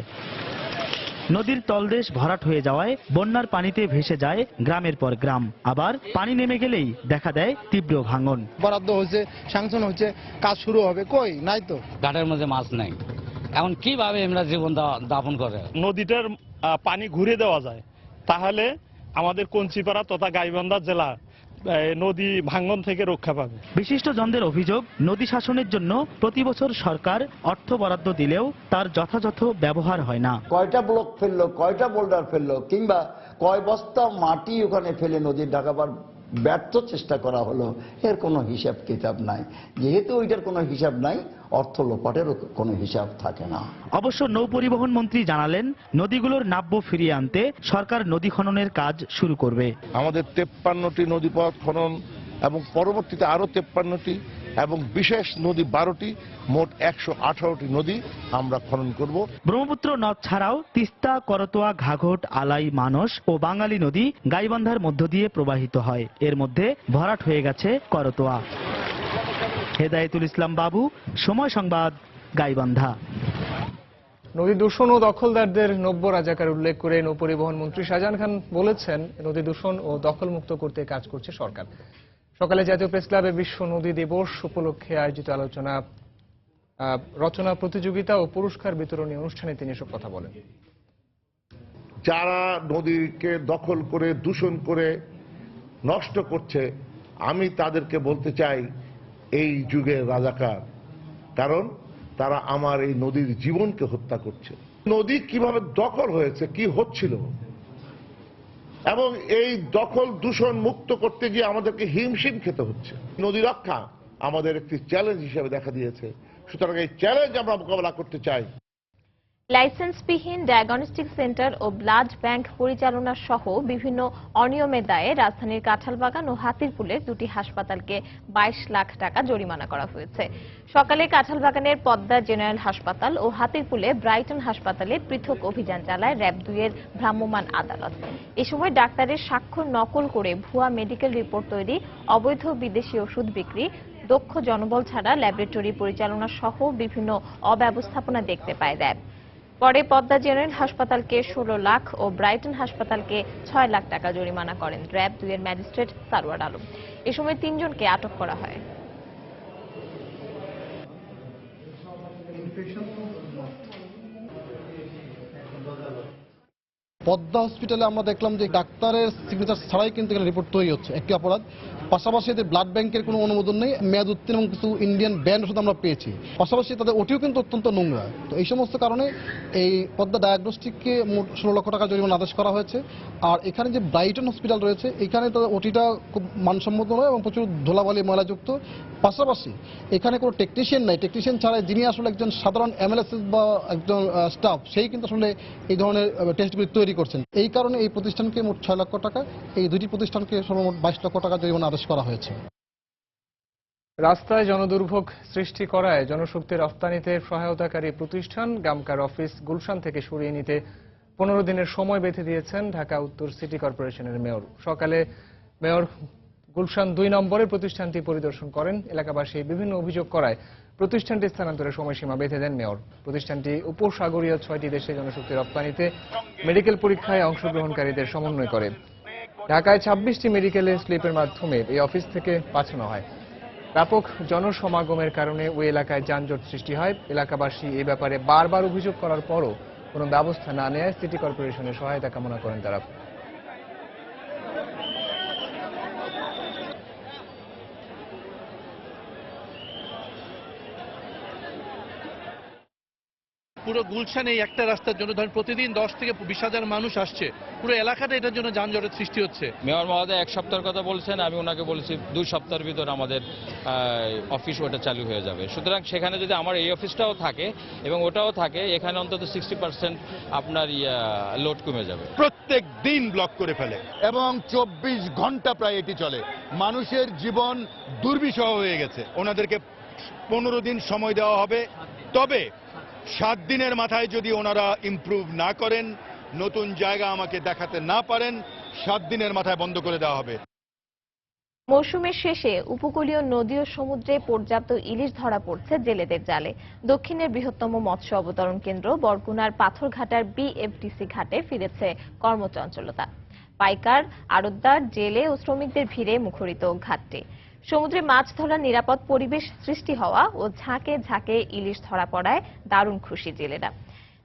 নদীর তলদেশ ভরাট হয়ে যাওয়ায় বন্যার পানিতে ভেসে যায় গ্রামের পর গ্রাম। আবার পানি নেমে গেলেই দেখা দেয় তীব্র ভাঙন। বরাদ্দ হচ্ছে, স্যাংশন হচ্ছে, কাজ শুরু হবে, কই নাই তো। ঘাটের মধ্যে মাছ নাই, এখন কিভাবে আমরা জীবন যাপন করে? নদীটার পানি ঘুরে দেওয়া যায় তাহলে আমাদের কঞ্চিপাড়া তথা গাইবান্ধা জেলা নদী ভাঙন থেকে রক্ষা পাবে। বিশিষ্টজনদের অভিযোগ, নদী শাসনের জন্য প্রতি বছর সরকার অর্থ বরাদ্দ দিলেও তার যথাযথ ব্যবহার হয় না। কয়টা ব্লক ফেললো, কয়টা বোল্ডার ফেললো, কিংবা কয় বস্তা মাটি ওখানে ফেলে নদী ঢাকাবার ব্যর্থ চেষ্টা করা হলো, এর কোনো হিসাব কিতাব নাই। যেহেতু ওইটার কোনো হিসাব নাই, অর্থ লোপাটেরও কোনো হিসাব থাকে না। অবশ্য নৌ পরিবহন মন্ত্রী জানালেন, নদীগুলোর নাব্য ফিরিয়ে আনতে সরকার নদী খননের কাজ শুরু করবে। আমাদের 53টি নদীপথ খনন এবং পরবর্তীতে আরো 53টি এবং বিশেষ নদী 12টি, মোট 118টি নদী আমরা খনন করব। ব্রহ্মপুত্র নদ ছাড়াও তিস্তা, করতোয়া, ঘাঘট, আলাই, মানস ও বাঙালি নদী গাইবান্ধার মধ্য দিয়ে প্রবাহিত হয়। এর মধ্যে ভরাট হয়ে গেছে করতোয়া। হেদায়েতুল ইসলাম বাবু, সময় সংবাদ, গাইবান্ধা। নদী দূষণ ও দখলদারদের নব্য রাজাকার উল্লেখ করে নৌপরিবহন মন্ত্রী শাহজাহান খান বলেছেন, নদী দূষণ ও দখলমুক্ত করতে কাজ করছে সরকার। সকালে জাতীয় প্রেস ক্লাবে বিশ্ব নদী দিবস উপলক্ষে আয়োজিত রচনা প্রতিযোগিতা ও পুরস্কার বিতরণী অনুষ্ঠানে তিনি এসব কথা বলেন। যারা নদীকে দখল করে, দূষণ করে নষ্ট করছে, আমি তাদেরকে বলতে চাই, এই যুগের রাজাকার, কারণ তারা আমার এই নদীর জীবনকে হত্যা করছে। নদী কিভাবে দখল হয়েছে, কি হচ্ছিল, এবং এই দখল দূষণ মুক্ত করতে গিয়ে আমাদেরকে হিমশিম খেতে হচ্ছে। নদী রক্ষা আমাদের একটি চ্যালেঞ্জ হিসেবে দেখা দিয়েছে, সুতরাং এই চ্যালেঞ্জ আমরা মোকাবেলা করতে চাই। লাইসেন্সবিহীন ডায়াগনস্টিক সেন্টার ও ব্লাড ব্যাংক পরিচালনা সহ বিভিন্ন অনিয়মের দায়ে রাজধানীর কাঁঠালবাগান ও হাতিরপুলের দুটি হাসপাতালকে 22 লাখ টাকা জরিমানা করা হয়েছে। সকালে কাঁঠালবাগানের পদ্মা জেনারেল হাসপাতাল ও হাতিরপুলে ব্রাইটন হাসপাতালে পৃথক অভিযান চালায় র্যাব 2-এর ভ্রাম্যমাণ আদালত। এ সময় ডাক্তারের স্বাক্ষর নকল করে ভুয়া মেডিকেল রিপোর্ট তৈরি, অবৈধ বিদেশি ওষুধ বিক্রি, দক্ষ জনবল ছাড়া ল্যাবরেটরি পরিচালনা সহ বিভিন্ন অব্যবস্থাপনা দেখতে পায় র্যাব। পরে পদ্মা জেনারেল হাসপাতালকে 16 লাখ ও ব্রাইটন হাসপাতালকে 6 লাখ টাকা জরিমানা করেন র্যাব 2-এর ম্যাজিস্ট্রেট সারওয়ার আলম। এ সময় 3 জনকে আটক করা হয়। পদ্মা হসপিটালে আমরা দেখলাম যে ডাক্তারের সিগনেচার ছাড়াই কিন্তু এখানে রিপোর্ট তৈরি হচ্ছে, একটি অপরাধ। পাশাপাশি এদের ব্লাড ব্যাংকের কোনো অনুমোদন নেই, মেয়াদ উত্তীর্ণ এবং কিছু ইন্ডিয়ান ব্যান্ড ওষুধ আমরা পেয়েছি। পাশাপাশি তাদের ওটিও কিন্তু অত্যন্ত নোংরা। তো এই সমস্ত কারণে এই পদ্মা ডায়াগনস্টিককে মোট 16 লক্ষ টাকা জরিমানা আদেশ করা হয়েছে। আর এখানে যে ব্রাইটন হসপিটাল রয়েছে, এখানে তাদের ওটিটা খুব মানসম্মত নয় এবং প্রচুর ধুলাবালি ময়লাযুক্ত। পাশাপাশি এখানে কোনো টেকনিশিয়ান নাই, টেকনিশিয়ান ছাড়াই যিনি আসলে একজন সাধারণ এমএলএসএস বা একজন স্টাফ, সেই কিন্তু আসলে এই ধরনের টেস্টগুলি তৈরি করছেন। এই কারণে এই প্রতিষ্ঠানকে মোট 6 লক্ষ টাকা, এই দুটি প্রতিষ্ঠানকে সর্বমোট 22 লক্ষ টাকা জরিমানা আদেশ করা হয়েছে। রাস্তায় জনদুর্ভোগ সৃষ্টি করায় জনশক্তি রফতানিতে সহায়তাকারী প্রতিষ্ঠান গামকার অফিস গুলশান থেকে সরিয়ে নিতে 15 দিনের সময় বেঁধে দিয়েছেন ঢাকা উত্তর সিটি কর্পোরেশনের মেয়র। সকালে মেয়র গুলশান 2 নম্বরের প্রতিষ্ঠানটি পরিদর্শন করেন। এলাকাবাসী বিভিন্ন অভিযোগ করায় প্রতিষ্ঠানটি স্থানান্তরের সময়সীমা বেঁধে দেন মেয়র। প্রতিষ্ঠানটি উপসাগরীয় 6টি দেশে জনশক্তি রপ্তানিতে মেডিকেল পরীক্ষায় অংশগ্রহণকারীদের সমন্বয় করে। ঢাকায় 26টি মেডিকেলে স্লিপের মাধ্যমে এই অফিস থেকে পাঠানো হয়। ব্যাপক জনসমাগমের কারণে ওই এলাকায় যানজট সৃষ্টি হয়। এলাকাবাসী এ ব্যাপারে বারবার অভিযোগ করার পরও কোনো ব্যবস্থা না নেয় সিটি কর্পোরেশনের সহায়তা কামনা করেন তারা। পুরো গুলশানে এই একটা রাস্তার জন্য ধরেন প্রতিদিন 10 থেকে 20,000 মানুষ আসছে, পুরো এলাকাটা এটার জন্য যানজটের সৃষ্টি হচ্ছে। মেয়র মহোদয় 1 সপ্তাহের কথা বলছেন, আমি ওনাকে বলেছি 2 সপ্তাহের ভিতর আমাদের অফিস ওটা চালু হয়ে যাবে। সুতরাং সেখানে যদি আমার এই অফিসটাও থাকে এবং ওটাও থাকে, এখানে অন্তত 60% আপনার লোড কমে যাবে। প্রত্যেক দিন ব্লক করে ফেলে এবং 24 ঘন্টা প্রায় এটি চলে। মানুষের জীবন দুর্বিষহ হয়ে গেছে। ওনাদেরকে 15 দিন সময় দেওয়া হবে, তবে 7 দিনের মাথায় যদি ওনারা ইমপ্রুভ না করেন, নতুন জায়গা আমাকে দেখাতে না পারেন, 7 দিনের মাথায় বন্ধ করে দেওয়া হবে। মৌসুমের শেষে উপকূলীয় নদী ও সমুদ্রে পর্যাপ্ত ইলিশ ধরা পড়ছে জেলেদের জালে। দক্ষিণের বৃহত্তম মৎস্য অবতরণ কেন্দ্র বরগুনার পাথরঘাটার বিএফটিসি ঘাটে ফিরেছে কর্মচঞ্চলতা। পাইকার, আড়তদার, জেলে ও শ্রমিকদের ভিড়ে মুখরিত ঘাটটি। সমুদ্রে মাছ ধরার নিরাপদ পরিবেশ সৃষ্টি হওয়া ও ঝাঁকে ঝাঁকে ইলিশ ধরা পড়ায় দারুণ খুশি জেলেরা।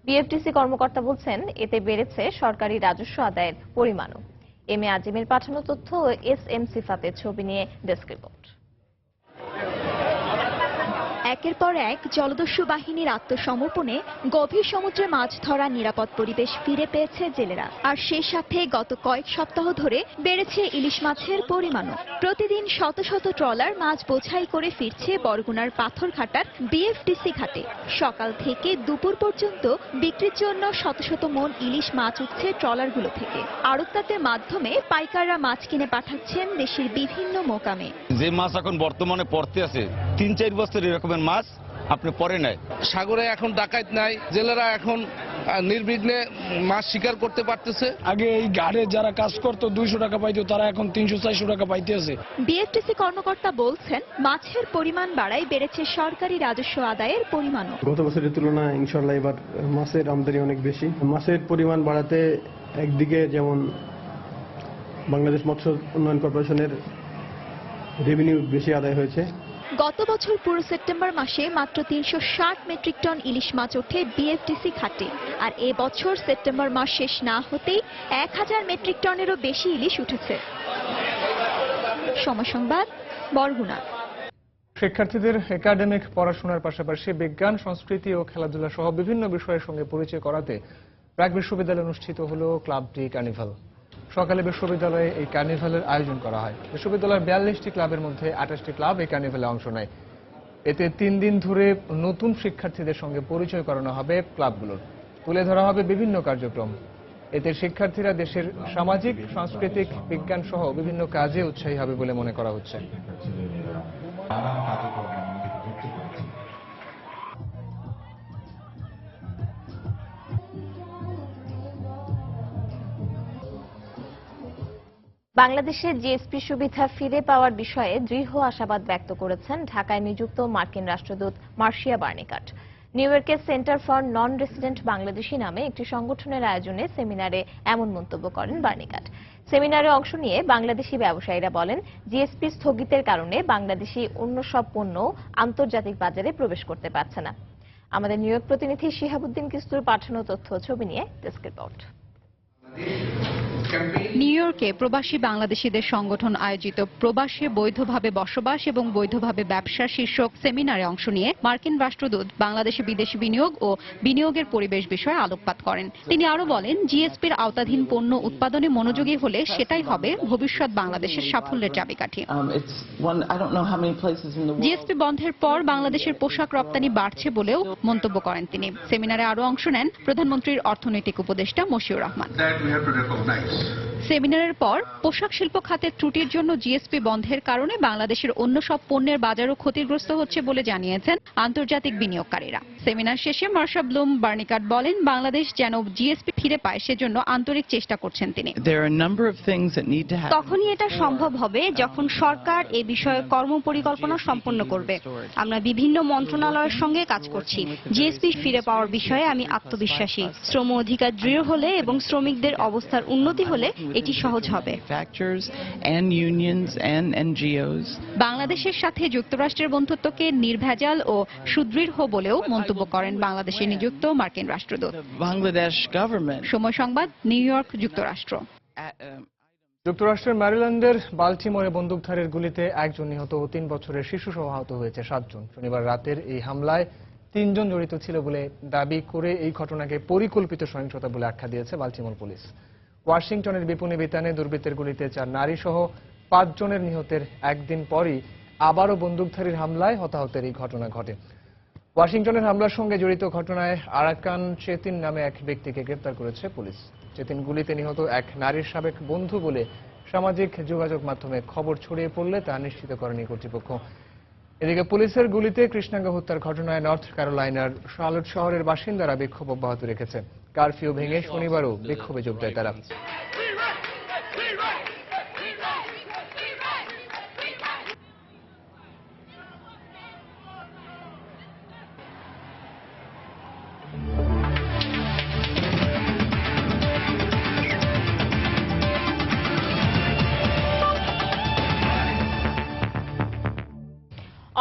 বিএফটিসি কর্মকর্তা বলছেন, এতে বেড়েছে সরকারি রাজস্ব আদায়ের পরিমাণও। এম এ আজিমের পাঠানো তথ্য ও এস.এম. সিফাতের ছবি নিয়ে ডেস্ক রিপোর্ট। একের পর এক জলদস্যু বাহিনীর আত্মসমর্পণে গভীর সমুদ্রে মাছ ধরার নিরাপদ পরিবেশ ফিরে পেয়েছে জেলেরা। আর সেই সাথে গত কয়েক সপ্তাহ ধরে বেড়েছে ইলিশ মাছের পরিমাণও। প্রতিদিন শত শত ট্রলার মাছ বোঝাই করে ফিরছে বরগুনার পাথরঘাটার বিএফটিসি ঘাটে। সকাল থেকে দুপুর পর্যন্ত বিক্রির জন্য শত শত মন ইলিশ মাছ উঠছে ট্রলারগুলো থেকে। আড়তদারদের মাধ্যমে পাইকাররা মাছ কিনে পাঠাচ্ছেন দেশের বিভিন্ন মোকামে। যে মাছ এখন বর্তমানে পড়তে আছে 3-4 বছর এরকমের মাছ আপনি পরে নেয়। সাগরে এখন ডাকাত নাই, জেলেরা এখন নির্বিঘ্নে মাছ শিকার করতে পারতেছে। আগে এই ঘাটে যারা কাজ করতো 200 টাকা পাইতো, তারা এখন 300-400 টাকা পাইতেছে। বিএফটিসি কর্মকর্তা বলছেন, মাছের পরিমাণ বাড়ায় বেড়েছে সরকারি রাজস্ব আদায়ের পরিমাণও। গত বছরের তুলনায় ইনশাআল্লাহ এবার মাছের আমদানি অনেক বেশি। মাছের পরিমাণ বাড়াতে একদিকে যেমন বাংলাদেশ মৎস্য উন্নয়ন কর্পোরেশনের রেভিনিউ বেশি আদায় হয়েছে। গত বছর পুরো সেপ্টেম্বর মাসে মাত্র 360 মেট্রিক টন ইলিশ মাছ ওঠে বিএফটিসি ঘাটে। আর এবছর সেপ্টেম্বর মাস শেষ না হতেই 1000 মেট্রিক টনেরও বেশি ইলিশ উঠেছে। সময় সংবাদ, বরগুনা। শিক্ষার্থীদের একাডেমিক পড়াশোনার পাশাপাশি বিজ্ঞান, সংস্কৃতি ও খেলাধুলা সহ বিভিন্ন বিষয়ের সঙ্গে পরিচয় করাতে প্রাক বিশ্ববিদ্যালয়ে অনুষ্ঠিত হল ক্লাব ডে কার্নিভাল। সকালে বিশ্ববিদ্যালয়ে এই কার্নিভালের আয়োজন করা হয়। বিশ্ববিদ্যালয়ের 42টি ক্লাবের মধ্যে 28টি ক্লাব এই কার্নিভালে অংশ নেয়। এতে 3 দিন ধরে নতুন শিক্ষার্থীদের সঙ্গে পরিচয় করানো হবে ক্লাবগুলোর। তুলে ধরা হবে বিভিন্ন কার্যক্রম। এতে শিক্ষার্থীরা দেশের সামাজিক, সাংস্কৃতিক, বিজ্ঞান সহ বিভিন্ন কাজে উৎসাহী হবে বলে মনে করা হচ্ছে। বাংলাদেশে জিএসপি সুবিধা ফিরে পাওয়ার বিষয়ে দৃঢ় আশাবাদ ব্যক্ত করেছেন ঢাকায় নিযুক্ত মার্কিন রাষ্ট্রদূত মার্শিয়া বার্নিকাট। নিউ ইয়র্কের centre for non resident Bangladeshi নামে একটি সংগঠনের আয়োজনে সেমিনারে এমন মন্তব্য করেন বার্নিকাট। সেমিনারে অংশ নিয়ে বাংলাদেশি ব্যবসায়ীরা বলেন, জিএসপি স্থগিতের কারণে বাংলাদেশি অন্য সব পণ্য আন্তর্জাতিক বাজারে প্রবেশ করতে পারছে না। আমাদের নিউ ইয়র্ক প্রতিনিধি শিহাবুদ্দিন কিস্তুর পাঠানো তথ্য ছবি নিয়ে ডেস্ক রিপোর্ট। নিউ ইয়র্কে প্রবাসী বাংলাদেশিদের সংগঠন আয়োজিত প্রবাসে বৈধভাবে বসবাস এবং বৈধভাবে ব্যবসা শীর্ষক সেমিনারে অংশ নিয়ে মার্কিন রাষ্ট্রদূত বাংলাদেশে বিদেশি বিনিয়োগ ও বিনিয়োগের পরিবেশ বিষয়ে আলোকপাত করেন। তিনি আরো বলেন, জিএসপির আওতাধীন পণ্য উৎপাদনে মনোযোগী হলে সেটাই হবে ভবিষ্যৎ বাংলাদেশের সাফল্যের চাবিকাঠি। জিএসপি বন্ধের পর বাংলাদেশের পোশাক রপ্তানি বাড়ছে বলেও মন্তব্য করেন তিনি। সেমিনারে আরো অংশ নেন প্রধানমন্ত্রীর অর্থনৈতিক উপদেষ্টা মশিউর রহমান। সেমিনারের পর পোশাক শিল্প খাতের ত্রুটির জন্য জিএসপি বন্ধের কারণে বাংলাদেশের অন্য সব পণ্যের বাজারও ক্ষতিগ্রস্ত হচ্ছে বলে জানিয়েছেন আন্তর্জাতিক বিনিয়োগকারীরা। সেমিনার শেষে মার্শা ব্লুম বার্নিকাট বলেন, বাংলাদেশ যেন জিএসপি ফিরে পায় সেজন্য আন্তরিক চেষ্টা করছেন তিনি। তখনই এটা সম্ভব হবে যখন সরকার এ বিষয়ে কর্মপরিকল্পনা সম্পন্ন করবে। আমরা বিভিন্ন মন্ত্রণালয়ের সঙ্গে কাজ করছি। জিএসপি ফিরে পাওয়ার বিষয়ে আমি আত্মবিশ্বাসী। শ্রম অধিকার দৃঢ় হলে এবং শ্রমিকদের অবস্থার উন্নতি হলে এটি সহজ হবে। বাংলাদেশের সাথে যুক্তরাষ্ট্রের বন্ধুত্বকে নির্ভেজাল ও সুদৃঢ় বলেও মন্তব্য করেন বাংলাদেশে নিযুক্ত মার্কিন রাষ্ট্রদূত। সময় সংবাদ, নিউ ইয়র্ক, যুক্তরাষ্ট্র। যুক্তরাষ্ট্রের ম্যারিল্যান্ডের বাল্টিমোরে বন্দুকধারীর গুলিতে একজন নিহত ও 3 বছরের শিশু সহ আহত হয়েছে 7 জন। শনিবার রাতের এই হামলায় 3 জন জড়িত ছিল বলে দাবি করে এই ঘটনাকে পরিকল্পিত সহিংসতা বলে আখ্যা দিয়েছে বাল্টিমোর পুলিশ। ওয়াশিংটনের বিপণী বিতানে দুর্বৃত্তের গুলিতে 4 নারী সহ 5 জনের নিহতের একদিন পরই আবারও বন্দুকধারীর হামলায় হতাহতের এই ঘটনা ঘটে। ওয়াশিংটনের হামলার সঙ্গে জড়িত ঘটনায় আরাকান চেতিন নামে এক ব্যক্তিকে গ্রেপ্তার করেছে পুলিশ। চেতিন গুলিতে নিহত এক নারীর সাবেক বন্ধু বলে সামাজিক যোগাযোগ মাধ্যমে খবর ছড়িয়ে পড়লে তা নিশ্চিত করেনি কর্তৃপক্ষ। এদিকে পুলিশের গুলিতে কৃষ্ণাঙ্গ হত্যার ঘটনায় নর্থ ক্যারোলাইনার শার্লট শহরের বাসিন্দারা বিক্ষোভ অব্যাহত রেখেছে। কারফিউ ভেঙে শনিবারও বিক্ষোভে যোগ দেয় তারা।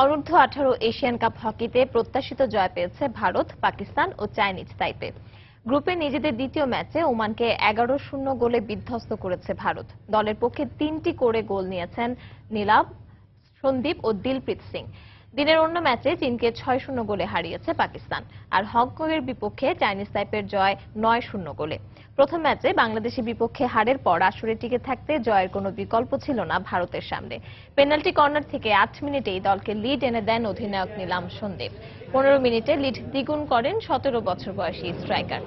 অনূর্ধ্ব 18 এশিয়ান কাপ হকিতে প্রত্যাশিত জয় পেয়েছে ভারত, পাকিস্তান ও চাইনিজ তাইপে। গ্রুপে নিজেদের দ্বিতীয় ম্যাচে ওমানকে 11-0 গোলে বিধ্বস্ত করেছে ভারত। দলের পক্ষে 3টি করে গোল নিয়েছেন নীলাভ, সন্দীপ ও দিলপ্রীত সিং। দিনের অন্য ম্যাচে চীনকে 6-0 গোলে হারিয়েছে পাকিস্তান। আর হংকংয়ের বিপক্ষে চাইনিজ তাইপের জয় 9-0 গোলে। প্রথম ম্যাচে বাংলাদেশের বিপক্ষে হারের পর আসরে টিকে থাকতে জয়ের কোনো বিকল্প ছিল না ভারতের সামনে। পেনাল্টি কর্নার থেকে 8 মিনিটেই দলকে লিড এনে দেন অধিনায়ক নীলাম সন্দীপ। 15 মিনিটে লিড দ্বিগুণ করেন 17 বছর বয়সী স্ট্রাইকার।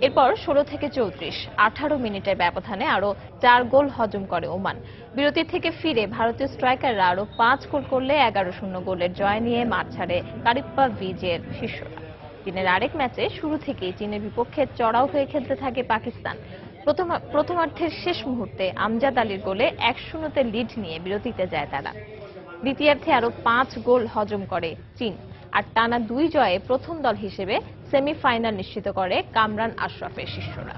এরপর 16 থেকে 34, 18 মিনিটের ব্যবধানে আরো 4 গোল হজম করে ওমান। বিরতি থেকে ফিরে ভারতীয় স্ট্রাইকাররা আরো 5 গোল করলে 11-0 গোলের জয় নিয়ে মাঠ ছাড়ে কারিপ্পা ভিজের শিষ্যরা। দিনের আরেক ম্যাচে শুরু থেকেই চীনের বিপক্ষে চড়াও হয়ে খেলতে থাকে পাকিস্তান। প্রথমার্ধের শেষ মুহূর্তে আমজাদ আলীর গোলে 1-0-তে লিড নিয়ে বিরতিতে যায় তারা। দ্বিতীয়ার্ধে আরো 5 গোল হজম করে চীন। আর টানা 2 জয়ে প্রথম দল হিসেবে সেমিফাইনাল নিশ্চিত করে কামরান আশরাফের শিষ্যরা।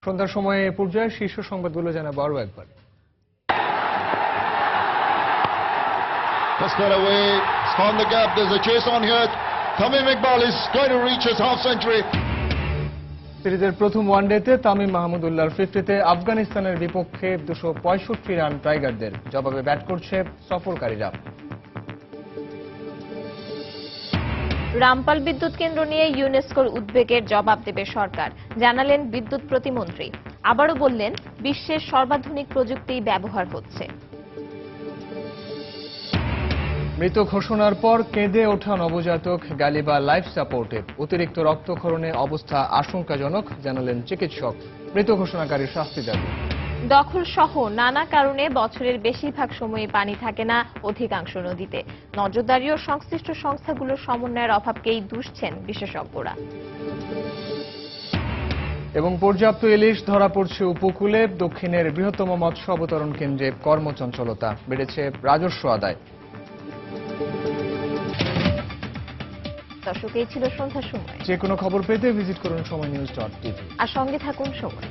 সন্ধ্যার সময়ে এ পর্যায়ে শীর্ষ সংবাদগুলো জানাবো আরো একবার। Let's get away. It's on the gap. There's a chase on here. Tamim Iqbal is going to reach his half century. সিরিজের প্রথম ওয়ানডেতে তামিম মাহমুদুল্লাহর 50-তে আফগানিস্তানের বিপক্ষে 265 রান টাইগারদের। জবাবে ব্যাট করছে সফরকারীরা। রামপাল বিদ্যুৎ কেন্দ্র নিয়ে ইউনেস্কোর উদ্বেগের জবাব দেবে সরকার, জানালেন বিদ্যুৎ প্রতিমন্ত্রী। আবারও বললেন, বিশ্বের সর্বাধুনিক প্রযুক্তি ব্যবহার হচ্ছে। মৃত ঘোষণার পর কেঁদে ওঠা নবজাতক গালিবা লাইফ সাপোর্টে। অতিরিক্ত রক্তক্ষরণে অবস্থা আশঙ্কাজনক, জানালেন চিকিৎসক। মৃত ঘোষণাকারীর শাস্তি দাবি। দখল সহ নানা কারণে বছরের বেশিরভাগ সময়ে পানি থাকে না অধিকাংশ নদীতে। নজরদারি ও সংশ্লিষ্ট সংস্থাগুলোর সমন্বয়ের অভাবকেই দুষছেন বিশেষজ্ঞরা। এবং পর্যাপ্ত ইলিশ ধরা পড়ছে উপকূলে। দক্ষিণের বৃহত্তম মৎস্য অবতরণ কেন্দ্রে কর্মচঞ্চলতা, বেড়েছে রাজস্ব আদায়। দর্শক, এই ছিল সন্ধ্যার সময়। যে কোনো খবর পেতে ভিজিট করুন সময়নিউজ.tv আর সঙ্গে থাকুন সময়।